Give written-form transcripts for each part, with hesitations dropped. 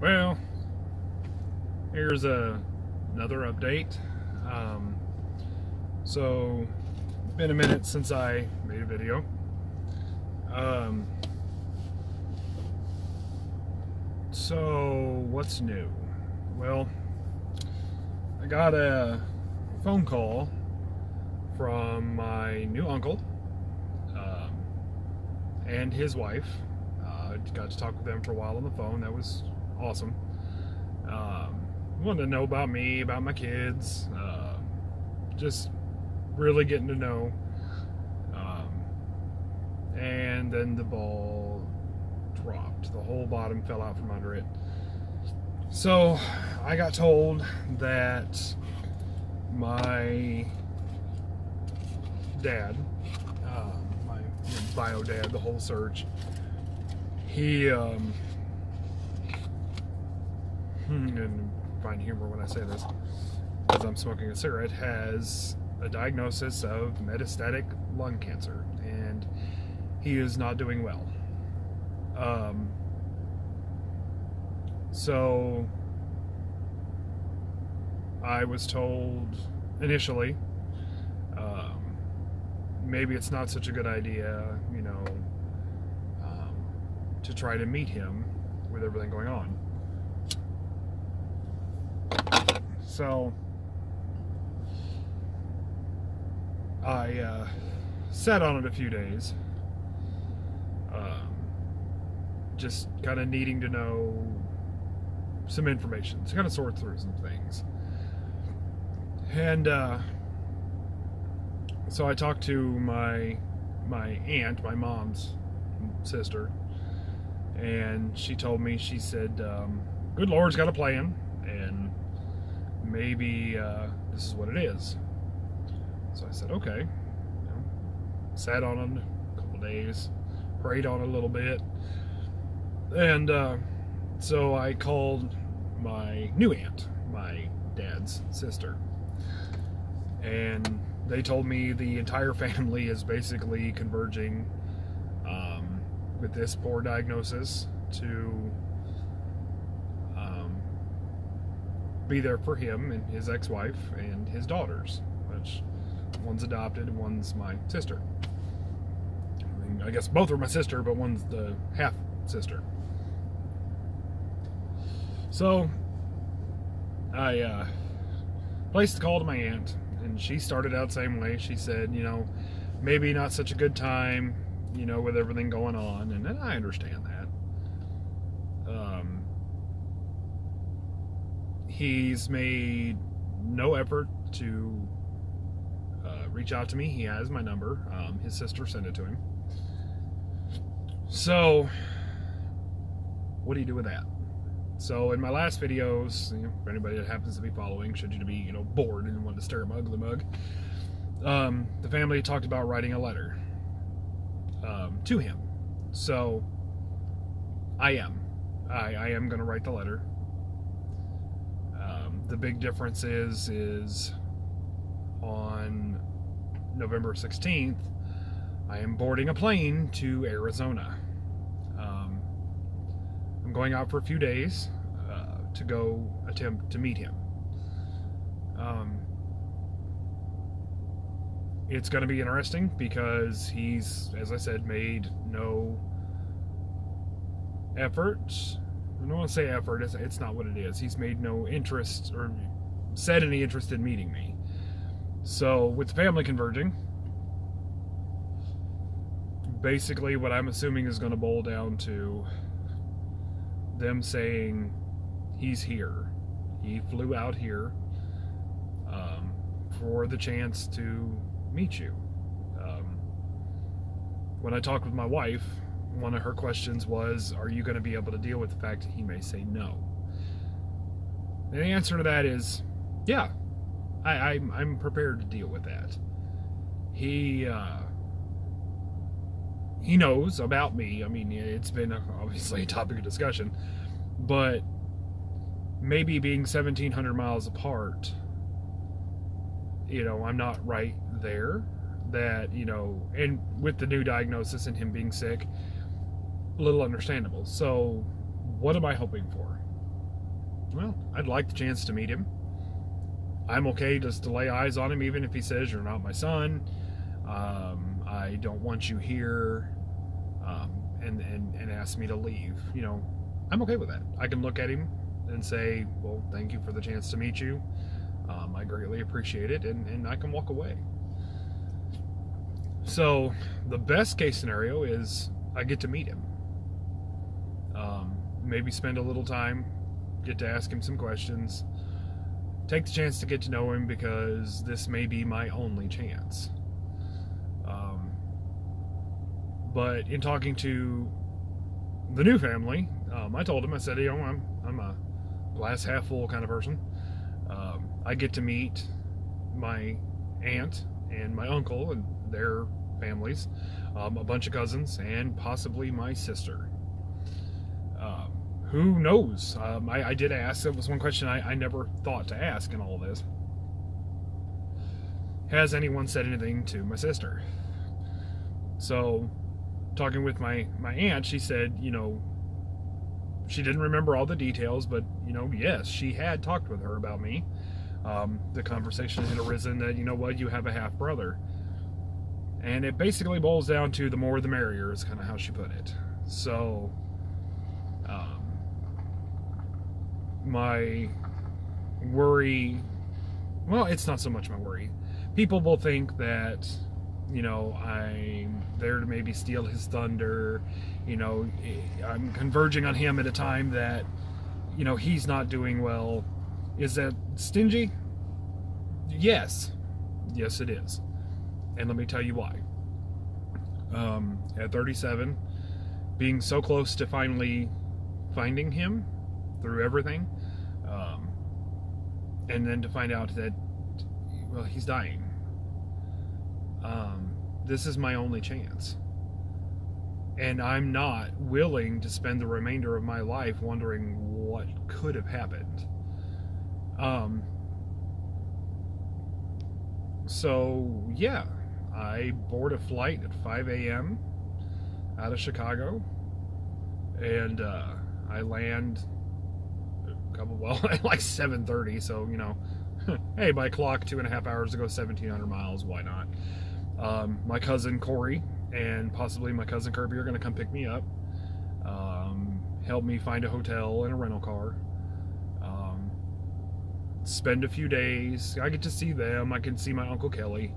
Well, here's another update. Um, so, it's been a minute since I made a video. Um, so, what's new? Well, I got a phone call from my new uncle and his wife. Got to talk with them for a while on the phone. That was awesome. Wanted to know about me, about my kids, just really getting to know. And then the ball dropped. The whole bottom fell out from under it. So I got told that my dad, my bio dad, the whole search, he, and find humor when I say this, because I'm smoking a cigarette, has a diagnosis of metastatic lung cancer, and he is not doing well. So I was told initially, maybe it's not such a good idea, to try to meet him with everything going on. So I sat on it a few days, just kind of needing to know some information, to kind of sort through some things. And so I talked to my aunt, my mom's sister, and she told me, she said, good Lord's got a plan, and maybe this is what it is. So I said, okay. Sat on it a couple days, prayed on it a little bit, and so I called my new aunt, my dad's sister, and they told me the entire family is basically converging with this poor diagnosis to be there for him and his ex-wife and his daughters, which one's adopted and one's my sister. I guess both are my sister, but one's the half sister. So I placed the call to my aunt, and she started out the same way. She said, maybe not such a good time, with everything going on, and I understand that. He's made no effort to reach out to me. He has my number. His sister sent it to him. So, what do you do with that? So, in my last videos, for anybody that happens to be following, should you be, bored and want to stare at my ugly mug, the family talked about writing a letter to him. So, I am going to write the letter. The big difference is on November 16th, I am boarding a plane to Arizona. I'm going out for a few days to go attempt to meet him. It's going to be interesting because he's, as I said, made no effort. I don't want to say effort, it's not what it is. He's made no interest or said any interest in meeting me. So, with the family converging, basically what I'm assuming is going to boil down to them saying he's here. He flew out here for the chance to meet you. When I talked with my wife, one of her questions was, are you going to be able to deal with the fact that he may say no? And the answer to that is, yeah, I'm prepared to deal with that. He knows about me. I mean, it's been obviously a topic of discussion, but maybe being 1,700 miles apart, I'm not right there. That, and with the new diagnosis and him being sick, a little understandable. So what am I hoping for? well, I'd like the chance to meet him. I'm okay just to lay eyes on him, even if he says you're not my son. I don't want you here, and ask me to leave. I'm okay with that. I can look at him and say, well, thank you for the chance to meet you. I greatly appreciate it, and I can walk away. So the best case scenario is I get to meet him. Maybe spend a little time, get to ask him some questions, take the chance to get to know him, because this may be my only chance. But in talking to the new family, I told him, I said, I'm a glass half full kind of person. I get to meet my aunt and my uncle and their families, a bunch of cousins, and possibly my sister. Who knows? I did ask. That was one question I never thought to ask in all this. Has anyone said anything to my sister? So, talking with my aunt, she said, she didn't remember all the details, but, yes, she had talked with her about me. The conversation had arisen that, you have a half brother. And it basically boils down to the more the merrier is kind of how she put it. So, my worry, well, it's not so much my worry. People will think that, I'm there to maybe steal his thunder. I'm converging on him at a time that, he's not doing well. Is that stingy? Yes. Yes, it is. And let me tell you why. At 37, being so close to finally finding him through everything, and then to find out that, well, he's dying. This is my only chance. And I'm not willing to spend the remainder of my life wondering what could have happened. So, yeah, I board a flight at 5 a.m. out of Chicago, and I land like 7:30, so, hey, by clock, 2.5 hours to go 1,700 miles, why not? My cousin Corey and possibly my cousin Kirby are going to come pick me up, help me find a hotel and a rental car, spend a few days. I get to see them. I can see my Uncle Kelly,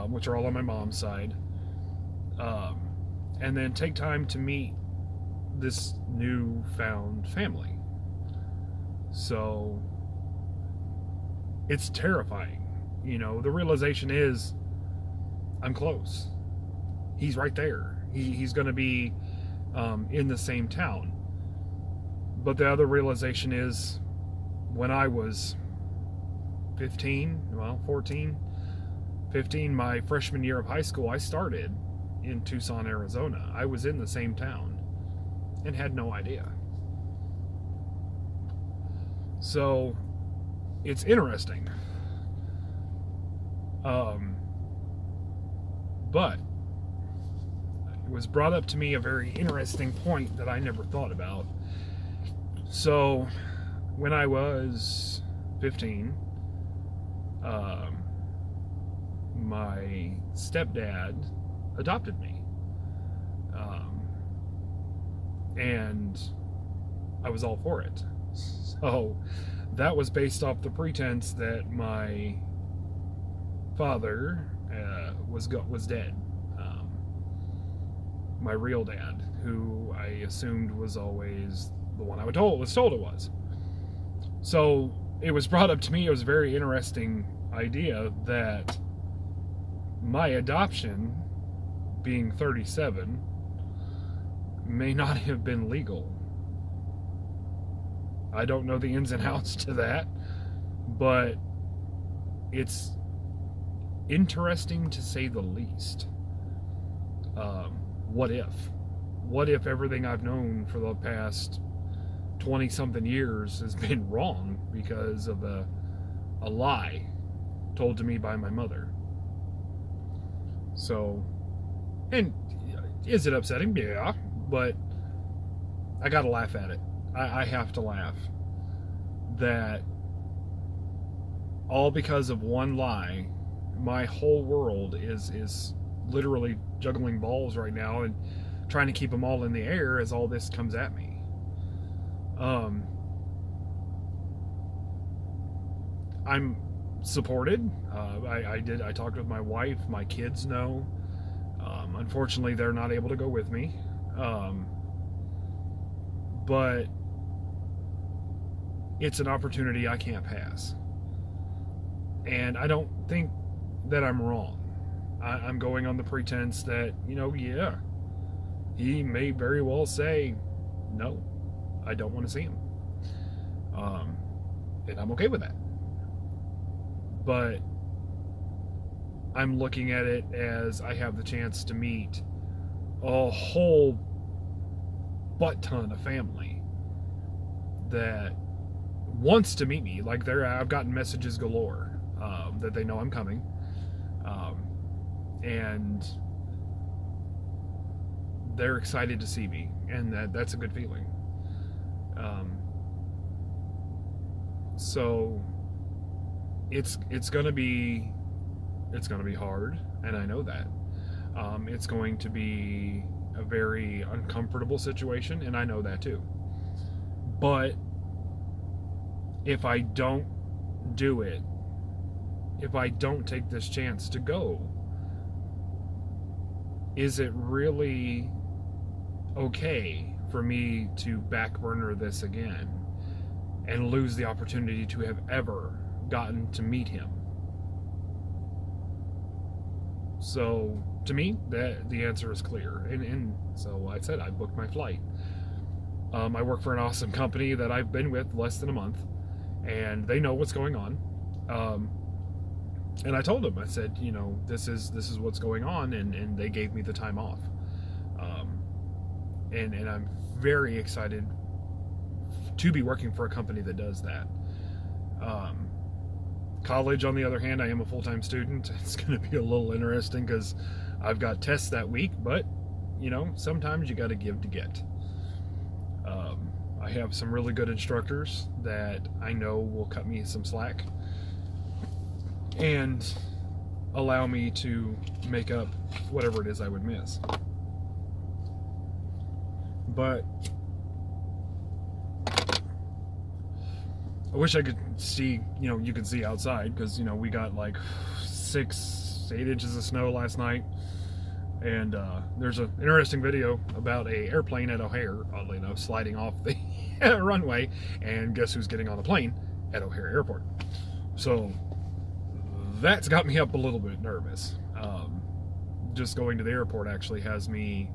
which are all on my mom's side, and then take time to meet this newfound family. So it's terrifying. The realization is I'm close. He's right there. He's going to be in the same town. But the other realization is when I was 15, my freshman year of high school, I started in Tucson, Arizona. I was in the same town and had no idea. So it's interesting. But it was brought up to me a very interesting point that I never thought about. So when I was 15, my stepdad adopted me. And I was all for it. So that was based off the pretense that my father was dead. My real dad, who I assumed was always the one I was told it was. So it was brought up to me. It was a very interesting idea that my adoption, being 37, may not have been legal. I don't know the ins and outs to that, but it's interesting to say the least. What if? What if everything I've known for the past 20-something years has been wrong because of a lie told to me by my mother? So, and is it upsetting? Yeah, but I gotta laugh at it. I have to laugh. that all because of one lie, my whole world is literally juggling balls right now and trying to keep them all in the air as all this comes at me. I'm supported. I talked with my wife. My kids know. Unfortunately, they're not able to go with me. But it's an opportunity I can't pass. And I don't think that I'm wrong. I'm going on the pretense that, yeah, he may very well say, no, I don't want to see him. And I'm okay with that. But I'm looking at it as I have the chance to meet a whole butt ton of family that wants to meet me. Like, I've gotten messages galore that they know I'm coming, and they're excited to see me, and that's a good feeling. So it's gonna be hard, and I know that. It's going to be a very uncomfortable situation, and I know that too. But if I don't do it, if I don't take this chance to go, is it really okay for me to back burner this again and lose the opportunity to have ever gotten to meet him? So to me, the answer is clear, and so I said I booked my flight. I work for an awesome company that I've been with less than a month, and they know what's going on. And I told them, I said, this is what's going on, and they gave me the time off. And I'm very excited to be working for a company that does that. College, on the other hand, I am a full-time student. It's going to be a little interesting because I've got tests that week, but sometimes you got to give to get. I have some really good instructors that I know will cut me some slack and allow me to make up whatever it is I would miss. But I wish I could see, you could see outside, because, we got like 8 inches of snow last night. And there's an interesting video about an airplane at O'Hare, oddly enough, sliding off the runway. And guess who's getting on the plane at O'Hare Airport? So that's got me up a little bit nervous. Just going to the airport actually has me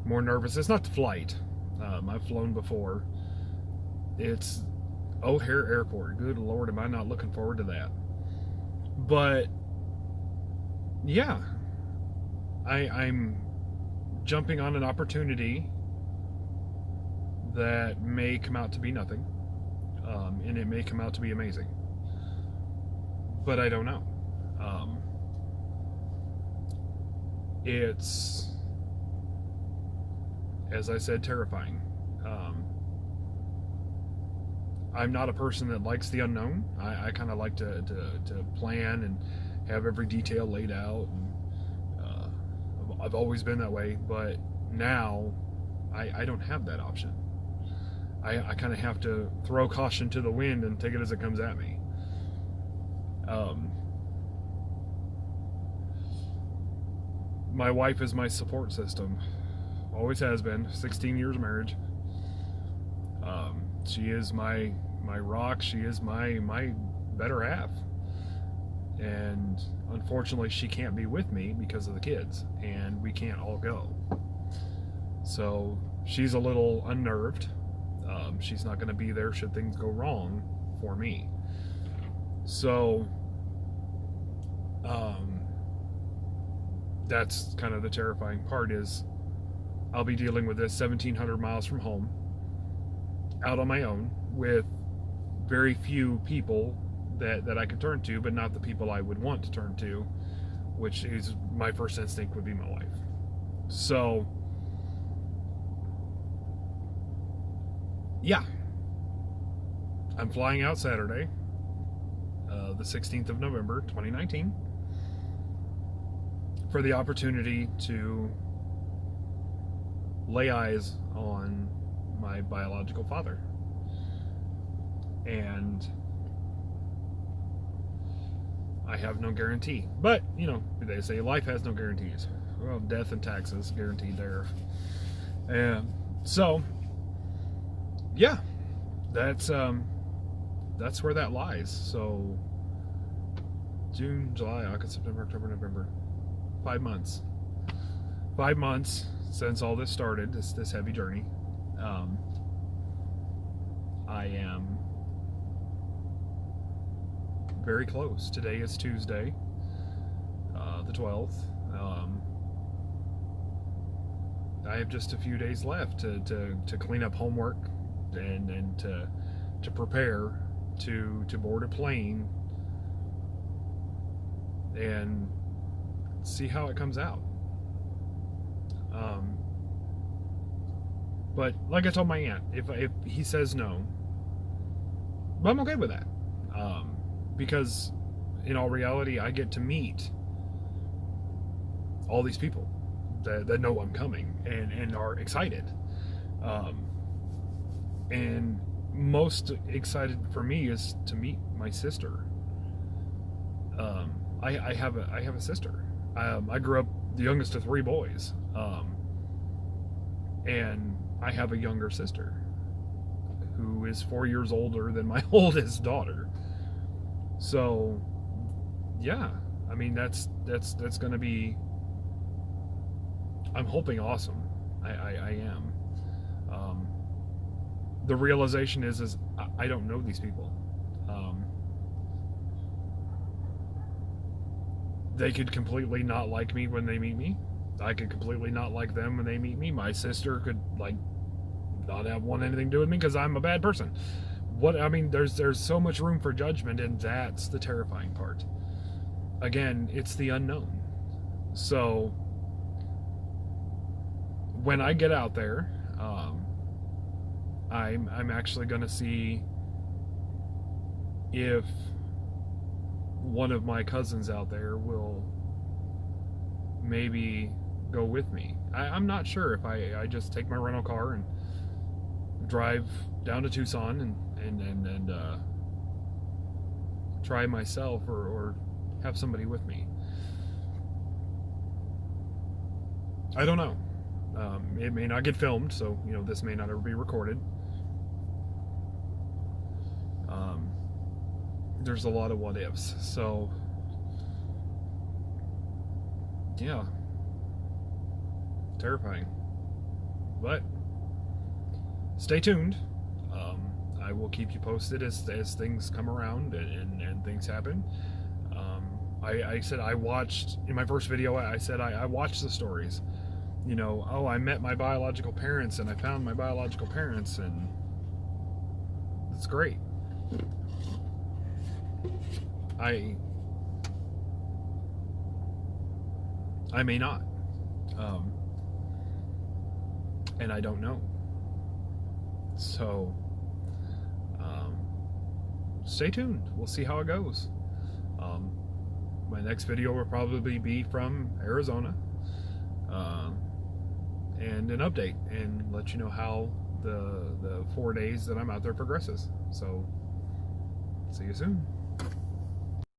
more nervous. It's not the flight. I've flown before. It's O'Hare Airport. Good Lord, am I not looking forward to that. But yeah, I'm jumping on an opportunity that may come out to be nothing, and it may come out to be amazing, but I don't know. It's, as I said, terrifying. I'm not a person that likes the unknown. I kind of like to plan and have every detail laid out. And, I've always been that way, but now I don't have that option. I kind of have to throw caution to the wind and take it as it comes at me. My wife is my support system. Always has been. 16 years of marriage. She is my rock. She is my better half. And unfortunately, she can't be with me because of the kids, and we can't all go. So she's a little unnerved. She's not going to be there should things go wrong for me. So that's kind of the terrifying part, is I'll be dealing with this 1,700 miles from home, out on my own, with very few people that I could turn to, but not the people I would want to turn to, which is my first instinct would be my wife. So yeah, I'm flying out Saturday, the 16th of November, 2019, for the opportunity to lay eyes on my biological father. And I have no guarantee. But, you know, they say life has no guarantees. Well, death and taxes guaranteed there. And so, yeah, that's where that lies. So, June, July, August, September, October, November. 5 months. 5 months since all this started, this heavy journey. I am very close. Today is Tuesday, the 12th. I have just a few days left to clean up homework and to prepare to board a plane and see how it comes out. But like I told my aunt, if he says no, I'm okay with that. Because in all reality, I get to meet all these people that know I'm coming and are excited. And most excited for me is to meet my sister. I have a sister. I grew up the youngest of 3 boys. And I have a younger sister who is 4 years older than my oldest daughter. So, yeah, I mean, that's going to be, I'm hoping, awesome. I am. The realization is I don't know these people. They could completely not like me when they meet me. I could completely not like them when they meet me. My sister could, like, not want anything to do with me because I'm a bad person. There's so much room for judgment, and that's the terrifying part. Again, it's the unknown. So when I get out there, I'm actually going to see if one of my cousins out there will maybe go with me. I'm not sure if I just take my rental car and drive down to Tucson and try myself or have somebody with me. I don't know. It may not get filmed, so you know this may not ever be recorded. There's a lot of what ifs. So yeah, terrifying. But stay tuned. I will keep you posted as things come around and things happen. I said I watched, in my first video, I said I watched the stories. You know, oh, I met my biological parents and I found my biological parents, and it's great. I may not. And I don't know. So, stay tuned. We'll see how it goes. My next video will probably be from Arizona. And an update, and let you know how the 4 days that I'm out there progresses. So, see you soon.